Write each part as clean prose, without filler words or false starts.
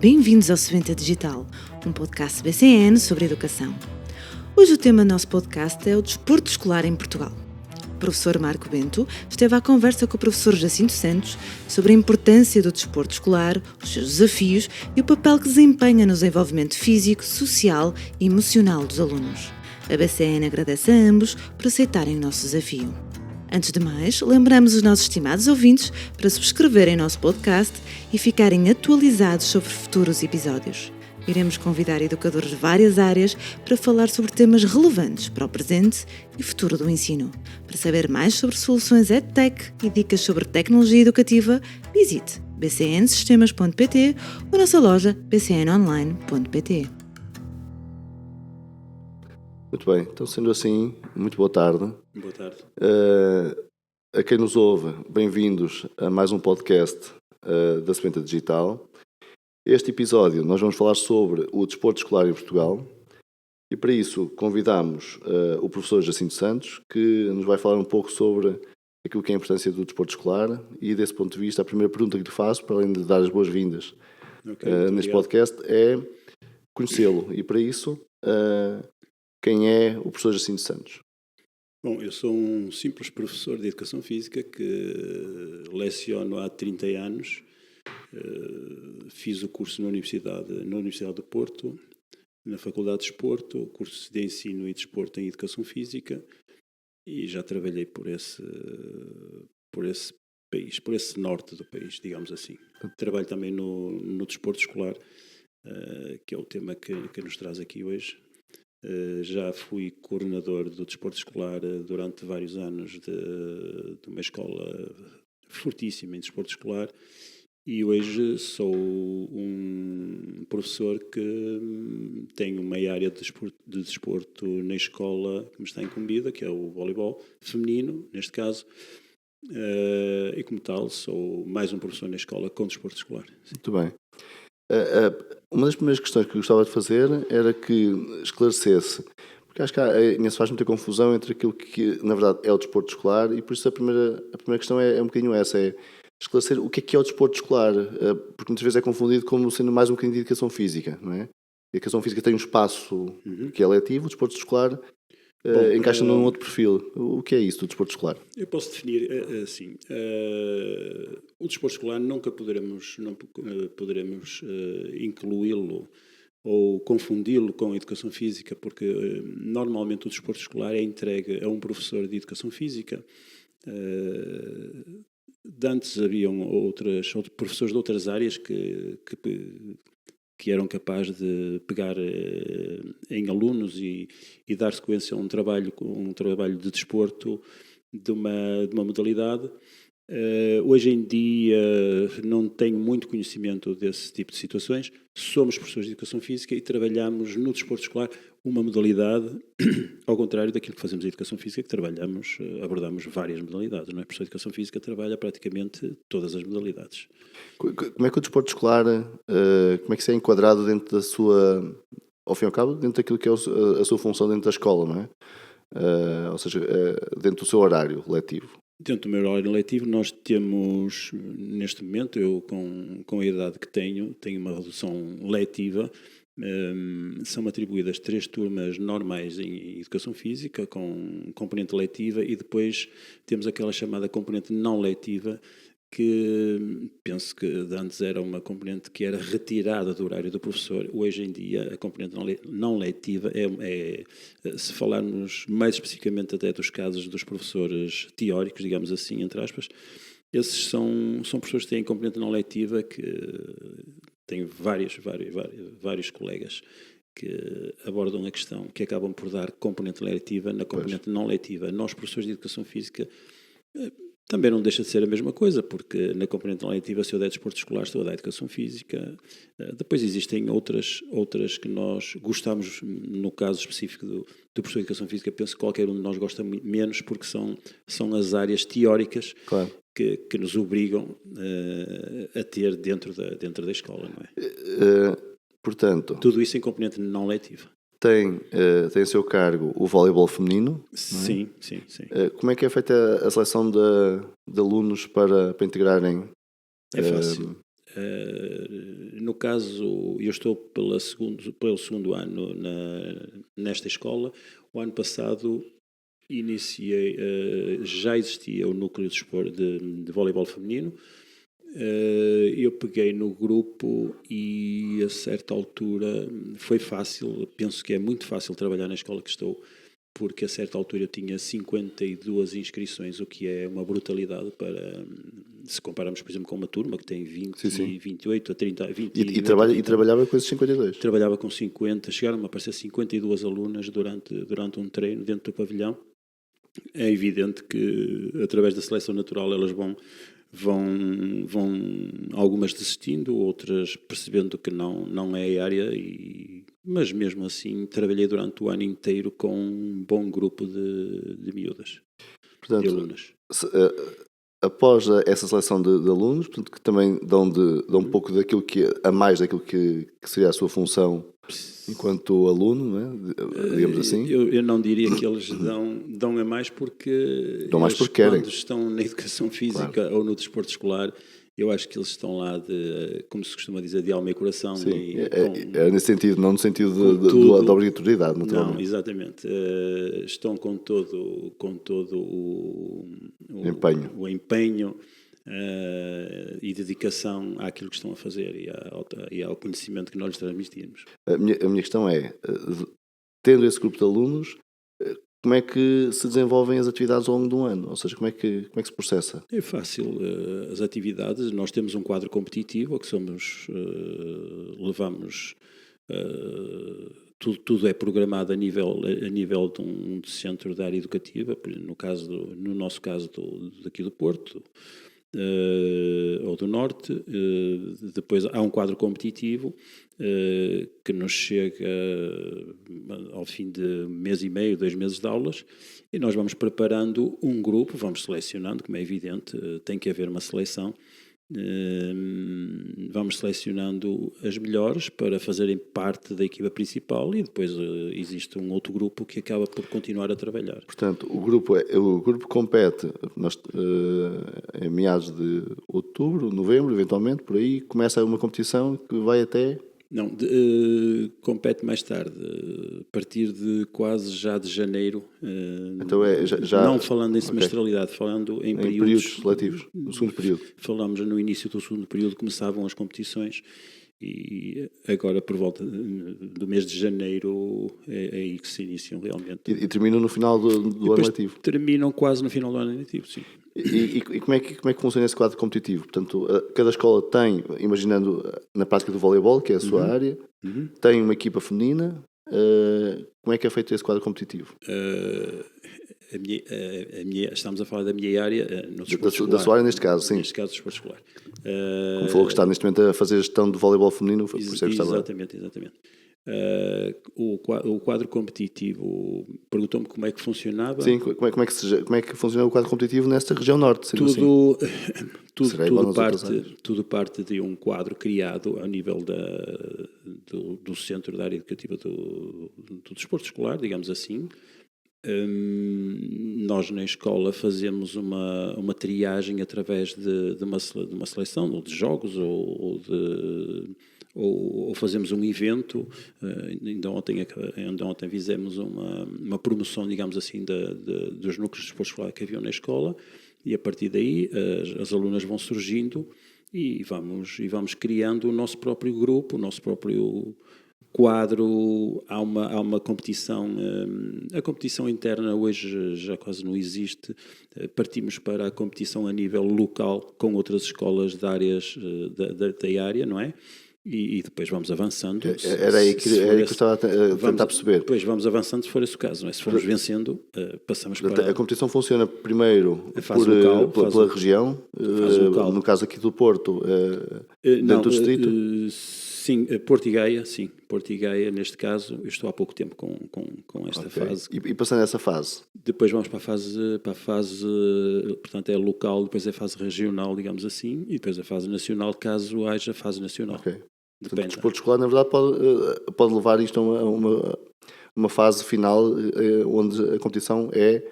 Bem-vindos ao Semente Digital, um podcast BCN sobre educação. Hoje o tema do nosso podcast é o desporto escolar em Portugal. O professor Marco Bento esteve à conversa com o professor Jacinto Santos sobre a importância do desporto escolar, os seus desafios e o papel que desempenha no desenvolvimento físico, social e emocional dos alunos. A BCN agradece a ambos por aceitarem o nosso desafio. Antes de mais, lembramos os nossos estimados ouvintes para subscreverem o nosso podcast e ficarem atualizados sobre futuros episódios. Iremos convidar educadores de várias áreas para falar sobre temas relevantes para o presente e futuro do ensino. Para saber mais sobre soluções EdTech e dicas sobre tecnologia educativa, visite bcnsistemas.pt ou a nossa loja bcnonline.pt. Muito bem, então sendo assim, muito boa tarde. Boa tarde. A quem nos ouve, bem-vindos a mais um podcast da Semente Digital. Este episódio nós vamos falar sobre o desporto escolar em Portugal e para isso convidamos o professor Jacinto Santos, que nos vai falar um pouco sobre aquilo que é a importância do desporto escolar e desse ponto de vista a primeira pergunta que lhe faço, para além de dar as boas-vindas neste podcast, é conhecê-lo e para isso... quem é o professor Jacinto Santos? Bom, eu sou um simples professor de Educação Física que leciono há 30 anos. Fiz o curso na Universidade do Porto, na Faculdade de Desporto, curso de Ensino e Desporto em Educação Física e já trabalhei por esse país, por esse norte do país, digamos assim. Trabalho também no desporto escolar, que é o tema que nos traz aqui hoje. Já fui coordenador do desporto escolar durante vários anos de uma escola fortíssima em desporto escolar e hoje sou um professor que tem uma área de desporto na escola que me está incumbida, que é o voleibol feminino, neste caso, e como tal sou mais um professor na escola com desporto escolar. Sim. Muito bem. Uma das primeiras questões que eu gostava de fazer era que esclarecesse, porque acho que ainda se faz muita confusão entre aquilo que na verdade é o desporto escolar e por isso a primeira questão é um bocadinho essa, é esclarecer o que é o desporto escolar, porque muitas vezes é confundido como sendo mais um bocadinho de educação física, não é? A educação física tem um espaço que é letivo, o desporto escolar encaixa num outro perfil. O que é isso do desporto escolar? Eu posso definir assim. O desporto escolar nunca poderemos incluí-lo ou confundi-lo com a educação física, porque normalmente o desporto escolar é entregue a um professor de educação física. Antes haviam outros professores de outras áreas que eram capazes de pegar em alunos e dar sequência a um trabalho de desporto de uma modalidade. Hoje em dia não tenho muito conhecimento desse tipo de situações. Somos professores de Educação Física e trabalhamos no desporto escolar uma modalidade, ao contrário daquilo que fazemos em Educação Física, que abordamos várias modalidades. Não é? O professor de Educação Física trabalha praticamente todas as modalidades. Como é que o desporto escolar, como é que isso é enquadrado dentro da sua, ao fim e ao cabo, dentro daquilo que é a sua função dentro da escola, não é? Ou seja, dentro do seu horário letivo? Dentro do meu horário letivo nós temos, neste momento, eu com a idade que tenho uma redução letiva. São atribuídas 3 turmas normais em Educação Física, com componente letiva, e depois temos aquela chamada componente não letiva, que penso que antes era uma componente que era retirada do horário do professor. Hoje em dia a componente não letiva se falarmos mais especificamente até dos casos dos professores teóricos, digamos assim, entre aspas, esses são professores que têm componente não letiva, que têm vários colegas que abordam a questão, que acabam por dar componente letiva na componente não letiva. Nós, professores de Educação Física, também não deixa de ser a mesma coisa, porque na componente não letiva, se eu der desporto escolar, estou a dar Educação Física. Depois existem outras que nós gostamos, no caso específico do professor de Educação Física, penso que qualquer um de nós gosta menos, porque são as áreas teóricas, claro, que nos obrigam a ter dentro da escola, não é? Portanto... Tudo isso em componente não letiva. tem a seu cargo o voleibol feminino. Sim. Como é que é feita a seleção de alunos para integrarem? É fácil. No caso, eu estou pelo segundo ano nesta escola. O ano passado iniciei, já existia o núcleo de voleibol feminino. Eu peguei no grupo e a certa altura foi fácil, penso que é muito fácil trabalhar na escola que estou, porque a certa altura eu tinha 52 inscrições, o que é uma brutalidade para, se compararmos, por exemplo, com uma turma que tem 20, Sim. 28 a 30, 20 E trabalhava com esses 52? Trabalhava com 50, chegaram a aparecer 52 alunas durante um treino dentro do pavilhão. É evidente que, através da seleção natural, elas vão algumas desistindo, outras percebendo que não é a área, mas mesmo assim trabalhei durante o ano inteiro com um bom grupo de miúdas, portanto, de alunas. Após essa seleção de alunos, portanto, que também dão um pouco daquilo a mais daquilo que seria a sua função enquanto aluno, não é? Digamos assim. Eu não diria que eles dão a mais porque querem. Quando estão na educação física ou no desporto escolar, eu acho que eles estão lá como se costuma dizer, de alma e coração. Sim, é nesse sentido, não no sentido da obrigatoriedade, naturalmente. Não, exatamente. Estão com todo o empenho e dedicação àquilo que estão a fazer e ao conhecimento que nós lhes transmitimos. A minha questão é, tendo esse grupo de alunos, como é que se desenvolvem as atividades ao longo de um ano? Ou seja, como é que se processa? É fácil. As atividades, nós temos um quadro competitivo, que levamos... Tudo é programado a nível de um centro de área educativa, no nosso caso daqui do Porto, ou do Norte. Depois há um quadro competitivo que nos chega ao fim de mês e meio, 2 meses de aulas, e nós vamos preparando um grupo, vamos selecionando, como é evidente, tem que haver uma seleção. Vamos selecionando as melhores para fazerem parte da equipa principal e depois existe um outro grupo que acaba por continuar a trabalhar. Portanto, o grupo compete em meados de outubro, novembro, eventualmente, por aí, começa uma competição que vai até... Não, compete mais tarde, a partir de quase já de janeiro. Então já não falando em semestralidade, falando em períodos seletivos, no segundo período. Falamos no início do segundo período, começavam as competições e agora por volta do mês de janeiro é aí que se iniciam realmente. E terminam no final do ano letivo? Terminam quase no final do ano letivo, sim. E como é que funciona esse quadro competitivo? Portanto, cada escola tem, imaginando na prática do voleibol, que é a sua área, tem uma equipa feminina. Como é que é feito esse quadro competitivo? Estamos a falar da minha área no desporto escolar. Da sua área, neste caso, sim. Neste caso, do desporto escolar. Como falou que está neste momento a fazer gestão de voleibol feminino, por isso é que estava... Exatamente. O quadro competitivo, perguntou-me como é que funcionava. Sim, como é que funciona o quadro competitivo nesta região norte? Tudo parte de um quadro criado a nível do centro da área educativa do desporto escolar, digamos assim. Nós na escola fazemos uma triagem através de uma seleção, ou de jogos, ou fazemos um evento. Ainda ontem fizemos uma promoção, digamos assim, dos núcleos de desporto escolar que haviam na escola, e a partir daí as alunas vão surgindo e vamos criando o nosso próprio grupo, o nosso próprio quadro. Há uma competição, a competição interna hoje já quase não existe. Partimos para a competição a nível local com outras escolas de áreas da área, não é? E depois vamos avançando. Era aí que eu estava a tentar perceber. Depois vamos avançando se for esse o caso, não é? Se formos vencendo, passamos para... A competição funciona primeiro pela região, no caso aqui do Porto, dentro do distrito? Sim, Porto e Gaia, sim. Porto e Gaia, neste caso, eu estou há pouco tempo com esta fase. E passando essa fase? Depois vamos para a fase, portanto, é local, depois é a fase regional, digamos assim, e depois a fase nacional, caso haja fase nacional. Ok. Portanto, o desporto escolar, na verdade, pode levar isto a uma fase final onde a competição é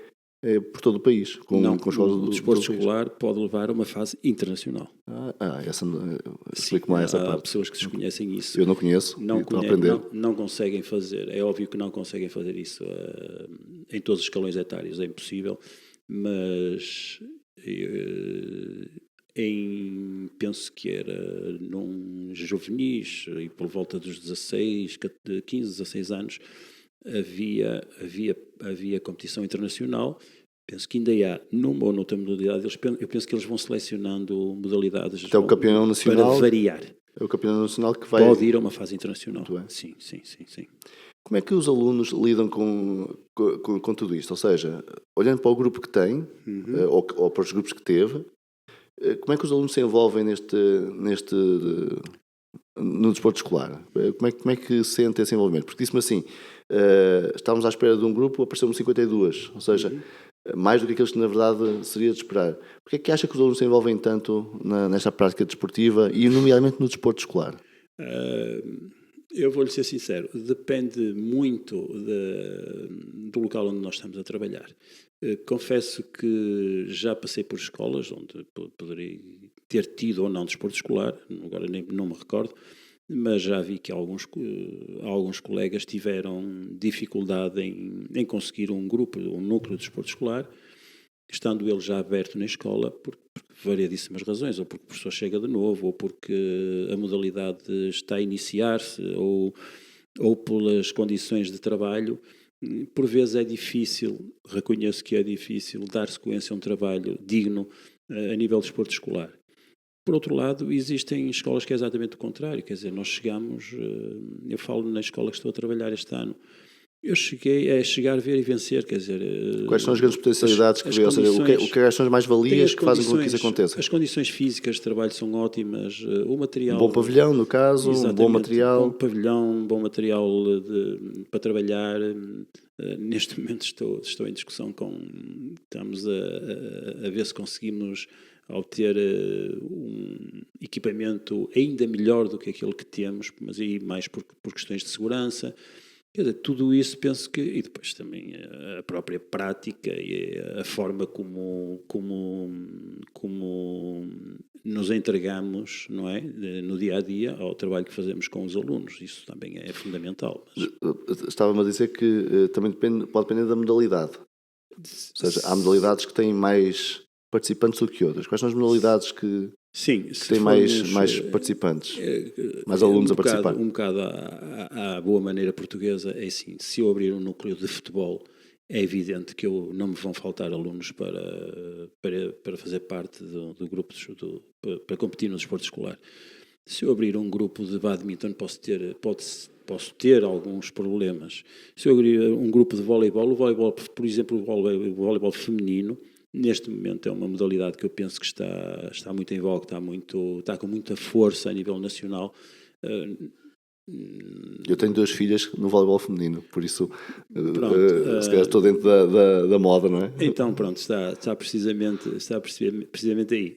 por todo o país, com escolas o desporto escolar pode levar a uma fase internacional. Explico mais essa parte. Há pessoas que desconhecem isso. Eu não conheço, estou a aprender. Não conseguem fazer, é óbvio que não conseguem fazer isso em todos os escalões etários, é impossível, mas penso que era num juvenis, e por volta dos 15, 16 anos, havia competição internacional. Penso que ainda há, numa ou noutra modalidade, eu penso que eles vão selecionando modalidades até o campeão nacional, para variar. É o campeão nacional que vai... Pode ir a uma fase internacional. Sim. Como é que os alunos lidam com tudo isto? Ou seja, olhando para o grupo que tem, ou para os grupos que teve, como é que os alunos se envolvem no desporto escolar? Como é que sente esse envolvimento? Porque disse-me assim, estávamos à espera de um grupo, apareceram 52, ou seja, mais do que aqueles que na verdade seria de esperar. Porquê é que acha que os alunos se envolvem tanto nesta prática desportiva e nomeadamente no desporto escolar? Eu vou-lhe ser sincero, depende muito do local onde nós estamos a trabalhar. Confesso que já passei por escolas onde poderia ter tido ou não desporto escolar, agora não me recordo, mas já vi que alguns colegas tiveram dificuldade em conseguir um núcleo de desporto escolar, estando ele já aberto na escola, por variedíssimas razões, ou porque o professor chega de novo, ou porque a modalidade está a iniciar-se, ou pelas condições de trabalho. Por vezes é difícil, reconheço que é difícil, dar sequência a um trabalho digno a nível de desporto escolar. Por outro lado, existem escolas que é exatamente o contrário, quer dizer, nós chegamos, eu falo na escola que estou a trabalhar este ano, eu cheguei a chegar, ver e vencer, quer dizer... Quais são as grandes potencialidades que vê? Ou seja, o que são as mais-valias que fazem com que isso aconteça? As condições físicas de trabalho são ótimas, o material... Um bom pavilhão, no caso, um bom material... Bom pavilhão, um bom material para trabalhar. Neste momento estou em discussão estamos a ver se conseguimos obter um equipamento ainda melhor do que aquele que temos, mas aí mais por questões de segurança. Quer dizer, tudo isso penso que... E depois também a própria prática e a forma como nos entregamos, não é? No dia-a-dia ao trabalho que fazemos com os alunos. Isso também é fundamental. Estava-me a dizer que também pode depender da modalidade. Ou seja, há modalidades que têm mais participantes do que outras. Quais são as modalidades que têm mais participantes, mais alunos a participar? Um bocado à boa maneira portuguesa, é assim, se eu abrir um núcleo de futebol, é evidente que não me vão faltar alunos para fazer parte do grupo, para competir no desporto escolar. Se eu abrir um grupo de badminton, posso ter alguns problemas. Se eu abrir um grupo de voleibol, por exemplo, o voleibol feminino, neste momento é uma modalidade que eu penso que está muito em voga, está com muita força a nível nacional. Eu tenho 2 filhas no voleibol feminino, por isso se calhar estou dentro da moda, não é? Então pronto, está precisamente aí.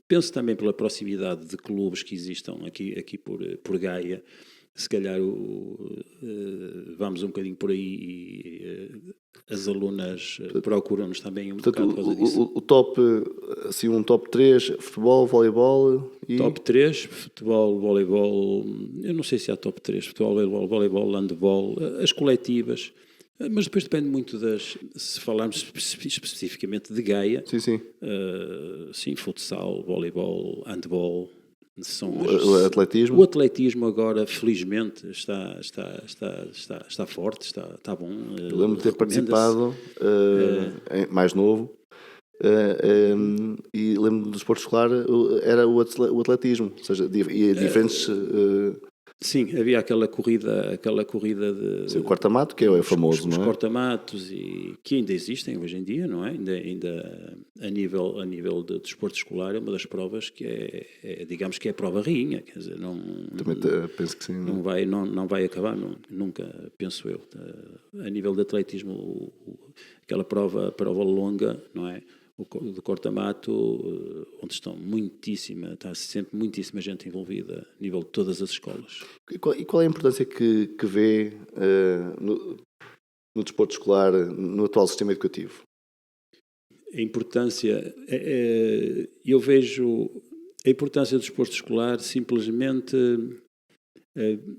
Penso também pela proximidade de clubes que existam aqui por Gaia. Se calhar vamos um bocadinho por aí e as alunas procuram-nos também bocado por causa disso. O top, assim, um top 3, futebol, voleibol e... Top 3, futebol, voleibol, eu não sei se há top 3, futebol, voleibol, handball, as coletivas, mas depois depende muito se falarmos especificamente de Gaia, sim, futsal, voleibol, handball... O atletismo? O atletismo agora, felizmente, está forte, está bom. Eu lembro de ter participado, mais novo, e lembro do desporto escolar, era o atletismo, ou seja, e diferentes... Sim, havia aquela corrida de... Sim, o corta-mato, que é famoso, não é? Os corta-matos, que ainda existem hoje em dia, não é? Ainda a nível de desporto escolar é uma das provas que digamos que é a prova rainha, quer dizer, também penso que sim. Não vai acabar, nunca, penso eu. A nível de atletismo, aquela prova longa, não é? Do corta-mato, onde está sempre muitíssima gente envolvida a nível de todas as escolas. E qual é a importância que vê no desporto escolar, no atual sistema educativo? A importância, eu vejo a importância do desporto escolar simplesmente.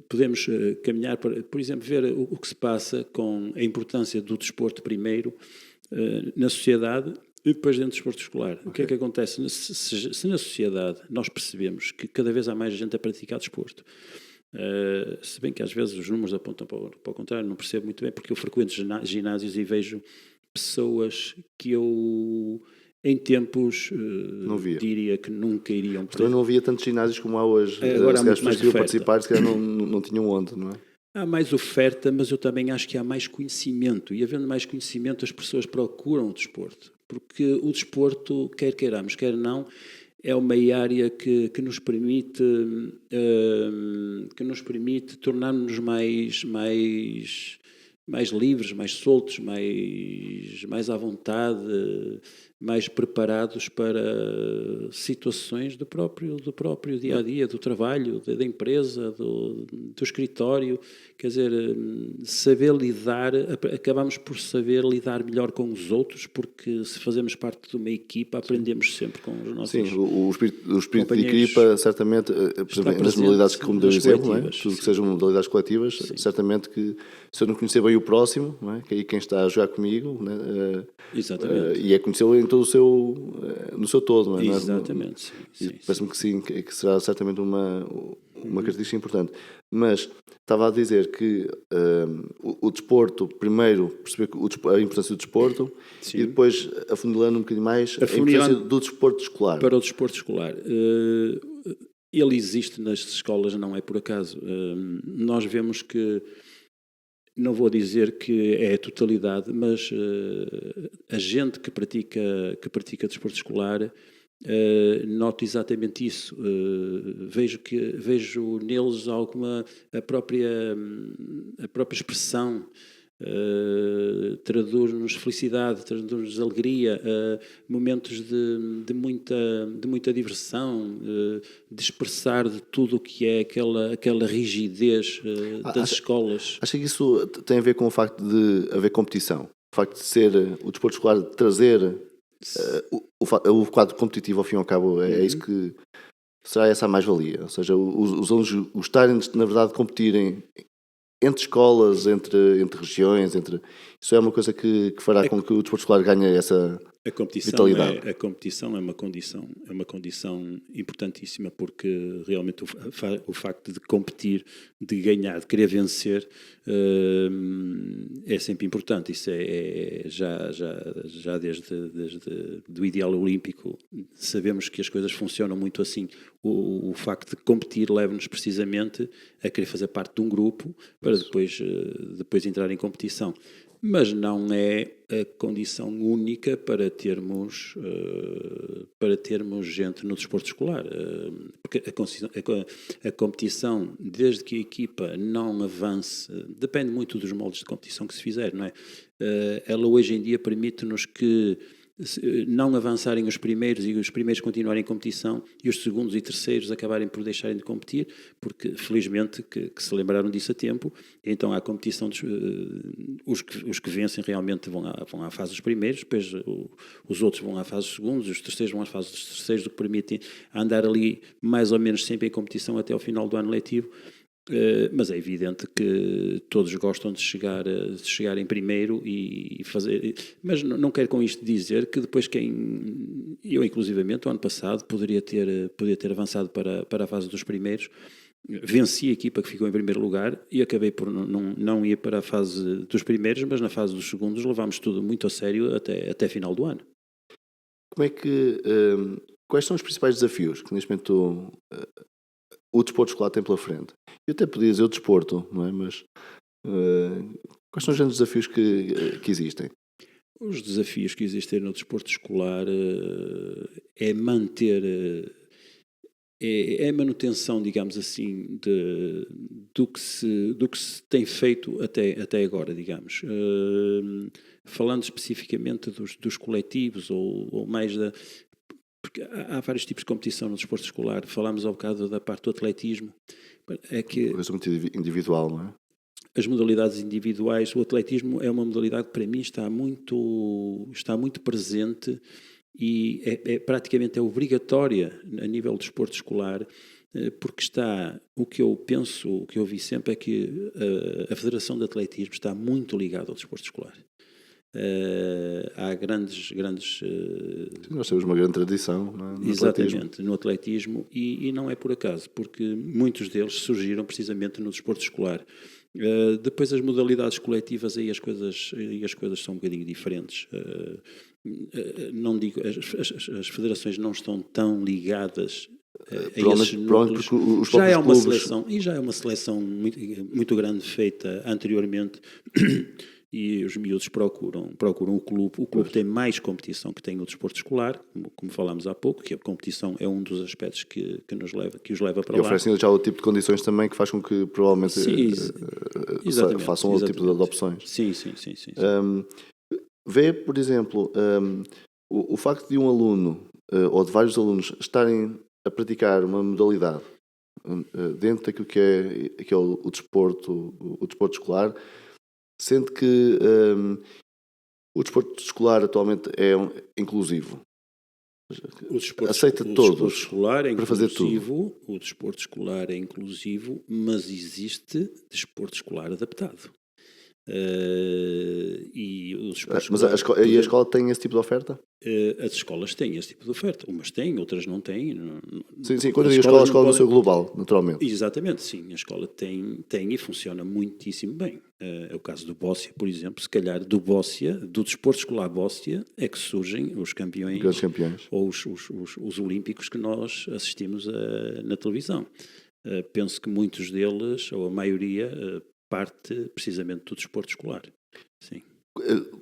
Podemos caminhar para, por exemplo, ver o que se passa com a importância do desporto primeiro na sociedade e depois dentro do desporto escolar. Okay. O que é que acontece? Se na sociedade nós percebemos que cada vez há mais gente a praticar desporto, se bem que às vezes os números apontam para o contrário, não percebo muito bem, porque eu frequento ginásios e vejo pessoas que eu em tempos diria que nunca iriam. Também não havia tantos ginásios como há hoje. Agora há muito mais oferta. Participar, se calhar não tinham onde, não é? Há mais oferta, mas eu também acho que há mais conhecimento. E havendo mais conhecimento, as pessoas procuram o desporto. Porque o desporto, quer queiramos, quer não, é uma área que nos permite tornar-nos mais livres, mais soltos, mais à vontade, mais preparados para situações do próprio dia-a-dia, do trabalho, da empresa, do escritório. Quer dizer, saber lidar, acabamos por saber lidar melhor com os outros, porque se fazemos parte de uma equipa, aprendemos sempre com os nossos Sim, o espírito de equipa, certamente, por exemplo, nas modalidades que, como deu exemplo, é? Tudo que sejam modalidades coletivas, sim. Certamente que se eu não conhecer bem o próximo, não é? Que aí quem está a jogar comigo, não é? Exatamente. E é conhecê-lo em todo no seu todo, não é? Exatamente, sim. Parece-me que sim, que será certamente uma característica importante. Mas estava a dizer que o desporto, primeiro perceber a importância do desporto, sim. E depois afunilando um bocadinho mais a importância do desporto escolar. Para o desporto escolar. Ele existe nas escolas, não é por acaso. Nós vemos que, não vou dizer que é a totalidade, mas a gente que pratica desporto escolar noto exatamente isso. Vejo neles a própria expressão. Traduz-nos felicidade, traduz-nos alegria, momentos de muita diversão, de expressar de tudo o que é aquela rigidez das escolas. Acho que isso tem a ver com o facto de haver competição, o facto de ser o desporto escolar trazer o quadro competitivo, ao fim e ao cabo, é isso que será essa a mais-valia, ou seja, os alunos gostarem de, na verdade, competirem entre escolas, entre regiões, isso é uma coisa que fará com que o desporto escolar ganhe essa vitalidade. A competição é uma condição importantíssima, porque realmente o facto de competir, de ganhar, de querer vencer, é sempre importante. Isso já desde do ideal olímpico sabemos que as coisas funcionam muito assim. O facto de competir leva-nos precisamente a querer fazer parte de um grupo para depois entrar em competição. Mas não é a condição única para termos gente no desporto escolar. Porque a competição, desde que a equipa não avance, depende muito dos moldes de competição que se fizer, não é? Ela hoje em dia permite-nos que não avançarem os primeiros e os primeiros continuarem em competição e os segundos e terceiros acabarem por deixarem de competir, porque felizmente que se lembraram disso a tempo. Então há a competição os que vencem realmente vão à fase dos primeiros, depois os outros vão à fase dos segundos, os terceiros vão à fase dos terceiros, o que permite andar ali mais ou menos sempre em competição até ao final do ano letivo. Mas é evidente que todos gostam de chegar em primeiro e fazer. Mas não quero com isto dizer que depois eu inclusivamente o ano passado poderia ter avançado para a fase dos primeiros, venci a equipa que ficou em primeiro lugar e acabei por não ir para a fase dos primeiros, mas na fase dos segundos levámos tudo muito a sério até final do ano. Como é que quais são os principais desafios que neste momento o desporto escolar tem pela frente? Eu até podia dizer o desporto, não é? Mas quais são os grandes desafios que existem? Os desafios que existem no desporto escolar é manter... É a manutenção, digamos assim, do que se tem feito até agora, digamos. Falando especificamente dos coletivos ou mais porque há vários tipos de competição no desporto escolar. Falámos ao bocado da parte do atletismo. É que coisa muito individual, não é? as modalidades individuais, o atletismo é uma modalidade que para mim está muito presente e praticamente é obrigatória a nível do desporto escolar, porque o que eu vi sempre é que a Federação de Atletismo está muito ligada ao desporto escolar. Há grandes Nós temos uma grande tradição, não é? No exatamente, atletismo. no atletismo e não é por acaso, porque muitos deles surgiram precisamente no desporto escolar. Depois as modalidades coletivas, aí as coisas são um bocadinho diferentes. Não digo, as federações não estão tão ligadas a esses núcleos. Já é uma seleção, e já é uma seleção muito, muito grande feita anteriormente. E os miúdos procuram o clube. O clube tem mais competição que tem o desporto escolar, como falámos há pouco, que a competição é um dos aspectos que os leva para lá. E oferecem já outro tipo de condições também que faz com que provavelmente façam outro tipo de opções. Sim. Vê, por exemplo, o facto de um aluno ou de vários alunos estarem a praticar uma modalidade dentro daquilo que é o desporto escolar, sendo que o desporto escolar atualmente é inclusivo. Aceita todos para fazer tudo. O desporto escolar é inclusivo, mas existe desporto escolar adaptado. E a escola tem esse tipo de oferta? As escolas têm esse tipo de oferta. Umas têm, outras não têm. Sim, quando eu digo a escola no seu global, naturalmente. Exatamente, sim. A escola tem e funciona muitíssimo bem. É o caso do Bóssia, por exemplo. Se calhar do Bóssia, do desporto escolar Bóssia, é que surgem os campeões, grandes campeões, ou os olímpicos que nós assistimos na televisão. Penso que muitos deles, ou a maioria, parte precisamente do desporto escolar. Sim.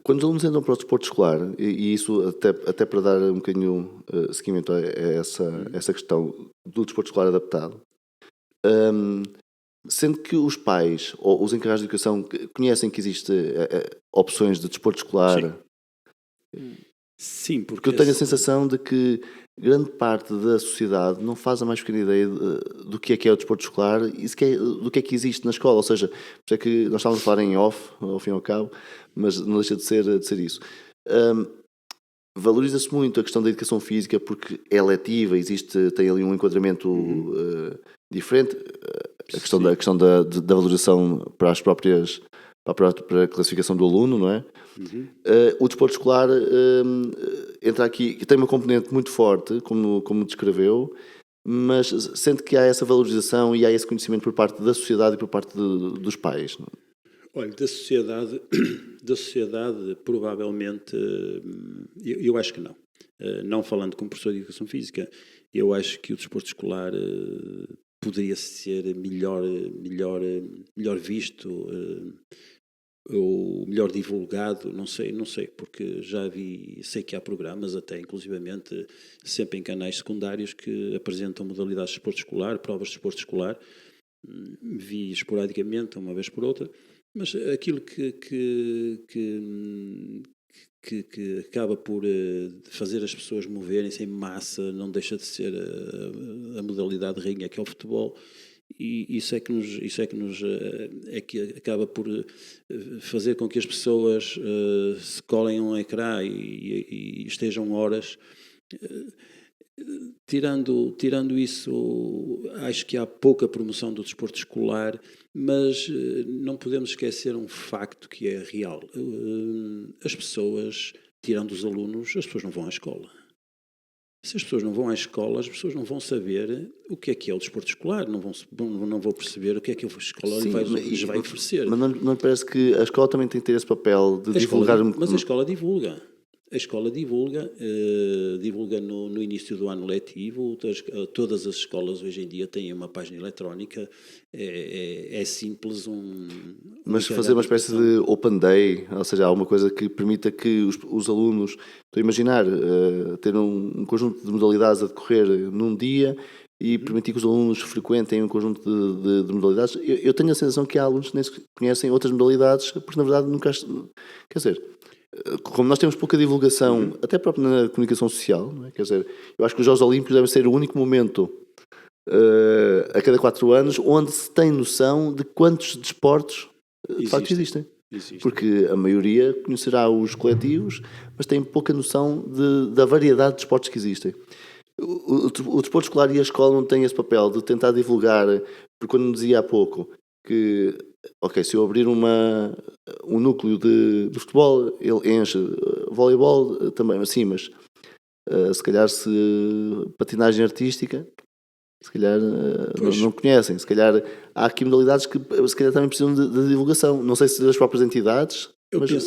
Quando os alunos entram para o desporto escolar, e isso até para dar um bocadinho seguimento a essa questão do desporto escolar adaptado, sendo que os pais ou os encarregados de educação conhecem que existem opções de desporto escolar, sim, porque eu tenho a sensação de que grande parte da sociedade não faz a mais pequena ideia do que é o desporto escolar e do que é que existe na escola. Ou seja, por isso é que nós estávamos a falar em off, ao fim e ao cabo, mas não deixa de ser isso. Valoriza-se muito a questão da educação física porque é letiva, tem ali um enquadramento diferente. A questão da valorização para as próprias, para a classificação do aluno, não é? O desporto escolar entra aqui, tem uma componente muito forte, como descreveu, mas sente que há essa valorização e há esse conhecimento por parte da sociedade e por parte dos pais. Não? Olha, da sociedade provavelmente, eu acho que não. Não falando como professor de educação física, eu acho que o desporto escolar poderia ser melhor visto, ou melhor divulgado, não sei, porque sei que há programas até inclusivamente sempre em canais secundários que apresentam modalidades de desporto escolar, provas de desporto escolar, vi esporadicamente, uma vez por outra, mas aquilo que acaba por fazer as pessoas moverem-se em massa não deixa de ser a modalidade rainha que é o futebol. E isso é que acaba por fazer com que as pessoas se colem a um ecrã e estejam horas. Tirando isso, acho que há pouca promoção do desporto escolar, mas não podemos esquecer um facto que é real. As pessoas, tirando os alunos, as pessoas não vão à escola. Se as pessoas não vão à escola, as pessoas não vão saber o que é o desporto escolar, não vão perceber o que é que a escola lhes vai oferecer. Mas não parece que a escola também tem que ter esse papel de divulgar... Mas a escola divulga. A escola divulga no início do ano letivo. Todas as escolas hoje em dia têm uma página eletrónica. É simples Mas fazer uma espécie de open day, ou seja, alguma coisa que permita que os alunos, estou a imaginar, ter um conjunto de modalidades a decorrer num dia e permitir que os alunos frequentem um conjunto de modalidades. Eu tenho a sensação que há alunos que nem conhecem outras modalidades, porque na verdade nunca... Quer dizer... como nós temos pouca divulgação, até próprio na comunicação social, não é? Quer dizer, eu acho que os Jogos Olímpicos devem ser o único momento a cada 4 anos onde se tem noção de quantos desportos de facto existem. Porque a maioria conhecerá os coletivos, mas tem pouca noção da variedade de desportos que existem. O desporto escolar e a escola não têm esse papel de tentar divulgar, porque quando me dizia há pouco que, ok, se eu abrir um núcleo de futebol, ele enche, voleibol também, assim, mas se calhar se patinagem artística, se calhar não conhecem, se calhar há aqui modalidades que se calhar também precisam de divulgação, não sei se das próprias entidades, mas a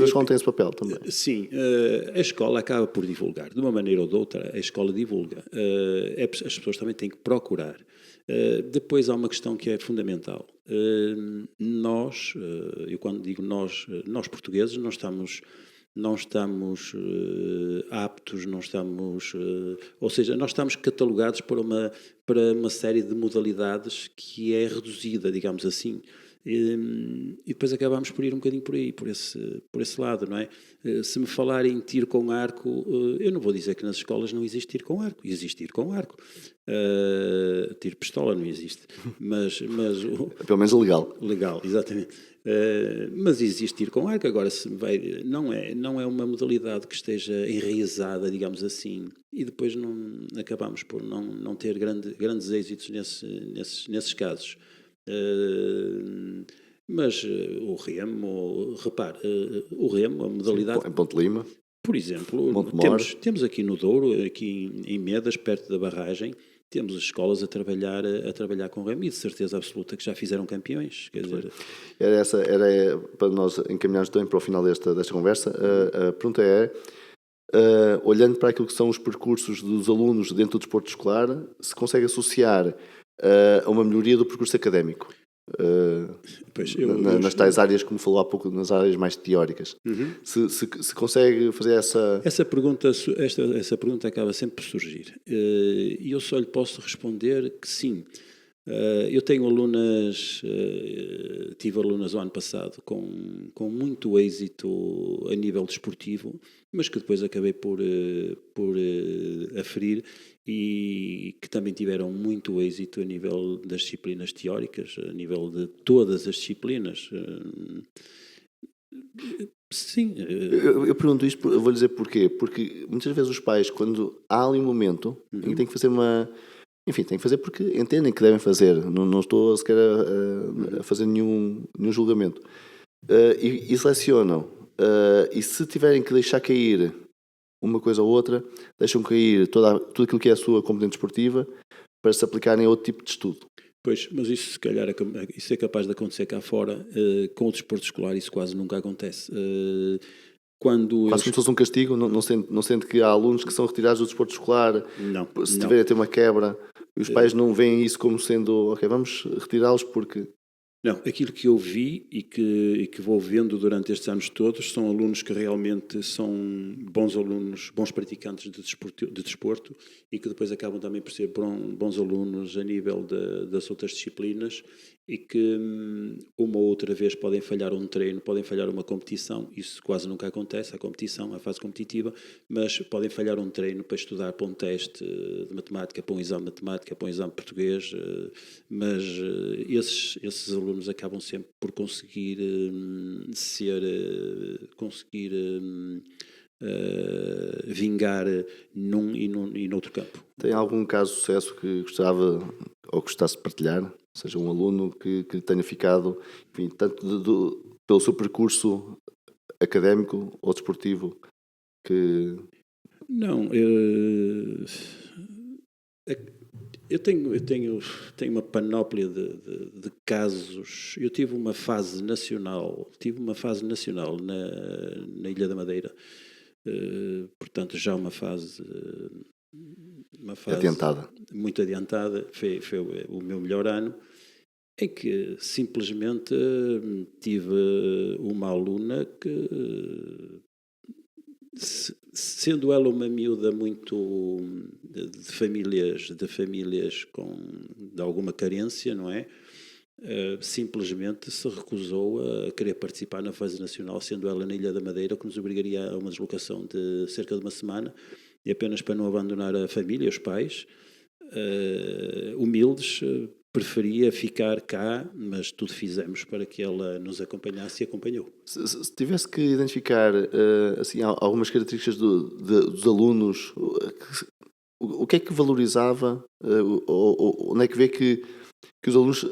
escola tem esse papel também. Sim, a escola acaba por divulgar, de uma maneira ou de outra, a escola divulga, as pessoas também têm que procurar. Depois há uma questão que é fundamental. Nós, eu quando digo nós portugueses, não estamos aptos, não estamos, ou seja, nós estamos catalogados para uma série de modalidades que é reduzida, digamos assim. E depois acabamos por ir um bocadinho por aí, por esse lado, não é? Se me falar em tiro com arco, eu não vou dizer que nas escolas não existe tiro com arco, existe tiro com arco. Tiro pistola não existe, mas pelo menos legal. Legal, exatamente. Mas existe tiro com arco, agora não é uma modalidade que esteja enraizada, digamos assim, e depois acabamos por não ter grandes êxitos nesses casos. Mas o remo, repare, o remo, a modalidade... Em Ponte Lima. Por exemplo, temos aqui no Douro, aqui em Medas, perto da barragem, temos as escolas a trabalhar com remo e de certeza absoluta que já fizeram campeões. Quer dizer... Era para nós encaminharmos também para o final desta conversa. A pergunta é, olhando para aquilo que são os percursos dos alunos dentro do desporto escolar, se consegue associar a uma melhoria do percurso académico? Nas tais áreas, como falou há pouco, nas áreas mais teóricas. Se consegue fazer essa pergunta acaba sempre por surgir e eu só lhe posso responder que sim. Eu tenho tive alunas o ano passado com muito êxito a nível desportivo, mas que depois acabei por aferir, e que também tiveram muito êxito a nível das disciplinas teóricas, a nível de todas as disciplinas. Sim. Eu pergunto isto, eu vou dizer porquê. Porque muitas vezes os pais, quando há ali um momento em que têm que fazer têm que fazer porque entendem que devem fazer. Não estou sequer a fazer nenhum julgamento. E selecionam. E se tiverem que deixar cair uma coisa ou outra, deixam cair tudo aquilo que é a sua competência esportiva para se aplicarem a outro tipo de estudo. Pois, mas isso se calhar isso é capaz de acontecer cá fora. Com o desporto escolar isso quase nunca acontece. Quase como se fosse um castigo, não sente que há alunos que são retirados do desporto escolar, se tiverem a ter uma quebra, e os pais não veem isso como sendo, ok, vamos retirá-los porque... Não, aquilo que eu vi e que vou vendo durante estes anos todos são alunos que realmente são bons alunos, bons praticantes de desporto, e que depois acabam também por ser bons alunos a nível das outras disciplinas, e que uma ou outra vez podem falhar um treino, podem falhar uma competição. Isso quase nunca acontece, a fase competitiva, mas podem falhar um treino para estudar para um teste de matemática, para um exame de matemática, para um exame de português, mas esses alunos acabam sempre por conseguir vingar num e noutro campo. Tem algum caso de sucesso que gostava ou gostasse de partilhar? Seja um aluno que tenha ficado, enfim, tanto pelo seu percurso académico ou desportivo que... Não, eu tenho uma panóplia de casos. Eu tive uma fase nacional na Ilha da Madeira, portanto já uma fase adiantada. Muito adiantada. Foi o meu melhor ano, em que simplesmente tive uma aluna que, sendo ela uma miúda muito de famílias de alguma carência, não é? simplesmente se recusou a querer participar na fase nacional, sendo ela na Ilha da Madeira, o que nos obrigaria a uma deslocação de cerca de uma semana, e apenas para não abandonar a família, os pais, humildes, preferia ficar cá, mas tudo fizemos para que ela nos acompanhasse e acompanhou. Se tivesse que identificar assim, algumas características dos alunos, o que é que valorizava, onde é que vê que os alunos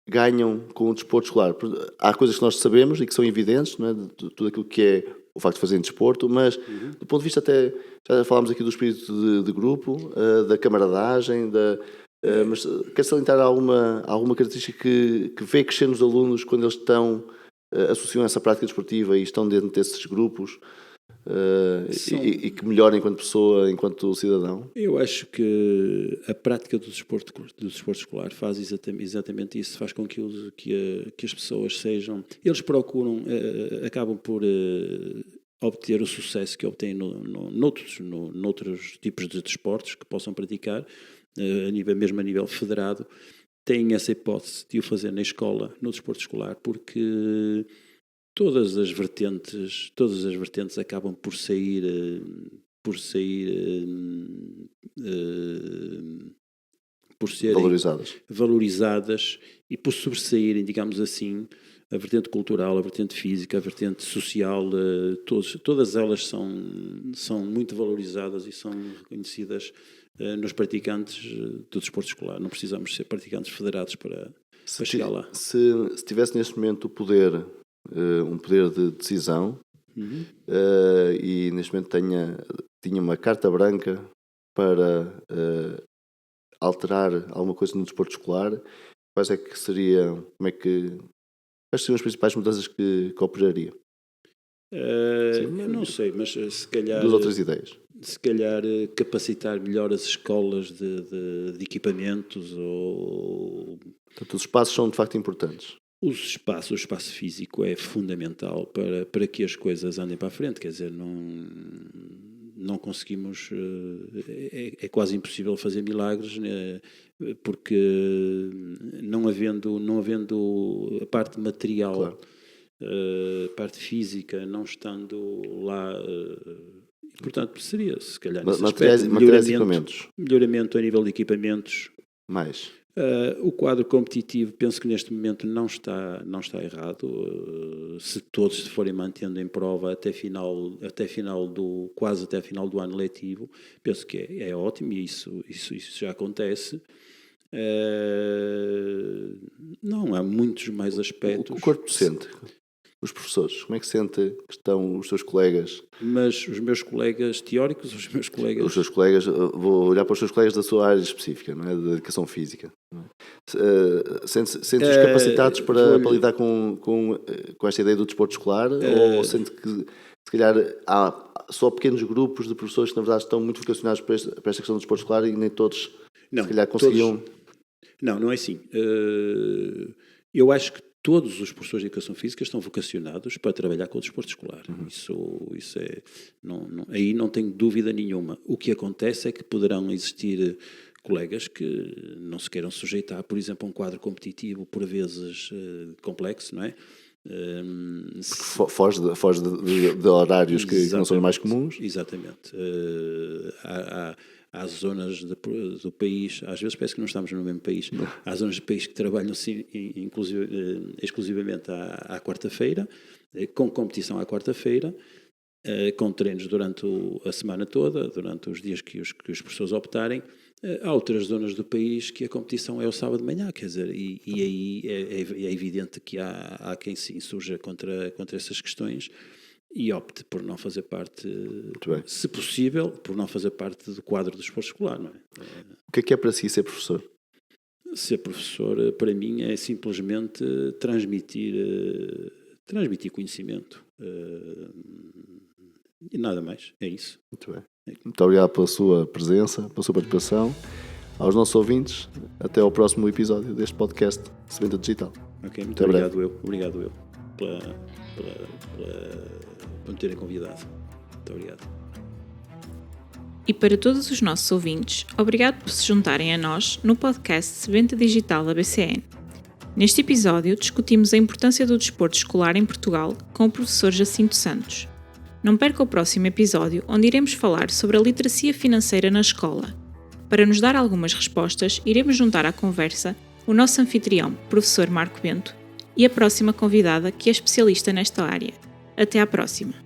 ganham com o desporto escolar? Há coisas que nós sabemos e que são evidentes, não é? De tudo aquilo que é o facto de fazerem desporto, mas do ponto de vista até, já falámos aqui do espírito de grupo, da camaradagem, mas quer salientar alguma característica que vê crescer nos alunos quando eles associam essa prática desportiva e estão dentro desses grupos, e que melhoram enquanto pessoa, enquanto cidadão? Eu acho que a prática do desporto escolar faz exatamente isso, faz com que as pessoas sejam... Eles procuram, acabam por obter o sucesso que obtêm noutros tipos de desportos que possam praticar, mesmo a nível federado, têm essa hipótese de o fazer na escola, no desporto escolar, porque todas as vertentes acabam por sair serem valorizadas e por sobressaírem, digamos assim, a vertente cultural, a vertente física, a vertente social, todas elas são muito valorizadas e são reconhecidas nos praticantes do desporto escolar. Não precisamos ser praticantes federados para chegar lá. Se tivesse neste momento o poder, um poder de decisão, e neste momento tinha uma carta branca para alterar alguma coisa no desporto escolar, quais seriam as principais mudanças que operaria? Eu não sei, mas se calhar... Duas ou três ideias. Se calhar capacitar melhor as escolas de equipamentos ou... Portanto, os espaços são de facto importantes. O espaço físico é fundamental para que as coisas andem para a frente, quer dizer, não conseguimos, é quase impossível fazer milagres, né, porque não havendo a parte material, claro, a parte física não estando lá, portanto seria se calhar nesse aspecto, melhoramento a nível de equipamentos. Mais. O quadro competitivo, penso que neste momento não está errado. Se todos se forem mantendo em prova quase até final do ano letivo, penso que é ótimo e isso já acontece. Não há muitos mais aspectos. O corpo sente. Os professores, como é que sente que estão os seus colegas? Mas os meus colegas teóricos ou os meus colegas... Os seus colegas, vou olhar para os seus colegas da sua área específica, não é? Da educação física. Sente-os capacitados para lidar com esta ideia do desporto escolar? Ou sente que, se calhar, há só pequenos grupos de professores que, na verdade, estão muito vocacionados para esta questão do desporto escolar e nem todos, se calhar, conseguiam... Não é assim. Eu acho que todos os professores de educação física estão vocacionados para trabalhar com o desporto escolar. Isso é... aí não tenho dúvida nenhuma. O que acontece é que poderão existir colegas que não se queiram sujeitar, por exemplo, a um quadro competitivo, por vezes complexo, não é? Porque foge de horários que não são mais comuns. Exatamente. Há zonas do país, às vezes parece que não estamos no mesmo país, há zonas do país que trabalham exclusivamente à quarta-feira, com competição à quarta-feira, com treinos durante a semana toda, durante os dias que os professores optarem. Há outras zonas do país que a competição é ao sábado de manhã, quer dizer, e aí é evidente que há quem se insurja contra essas questões e opte por não fazer parte, se possível, por não fazer parte do quadro do desporto escolar, não é? O que é para si ser professor? Ser professor, para mim, é simplesmente transmitir conhecimento. E nada mais, é isso. Muito bem. Muito obrigado pela sua presença, pela sua participação. Aos nossos ouvintes, até ao próximo episódio deste podcast Semente Digital. Ok, muito obrigado eu por me terem convidado. Muito obrigado. E para todos os nossos ouvintes, obrigado por se juntarem a nós no podcast Semente Digital da BCN. Neste episódio, discutimos a importância do desporto escolar em Portugal com o professor Jacinto Santos. Não perca o próximo episódio, onde iremos falar sobre a literacia financeira na escola. Para nos dar algumas respostas, iremos juntar à conversa o nosso anfitrião, professor Marco Bento, e a próxima convidada, que é especialista nesta área. Até à próxima!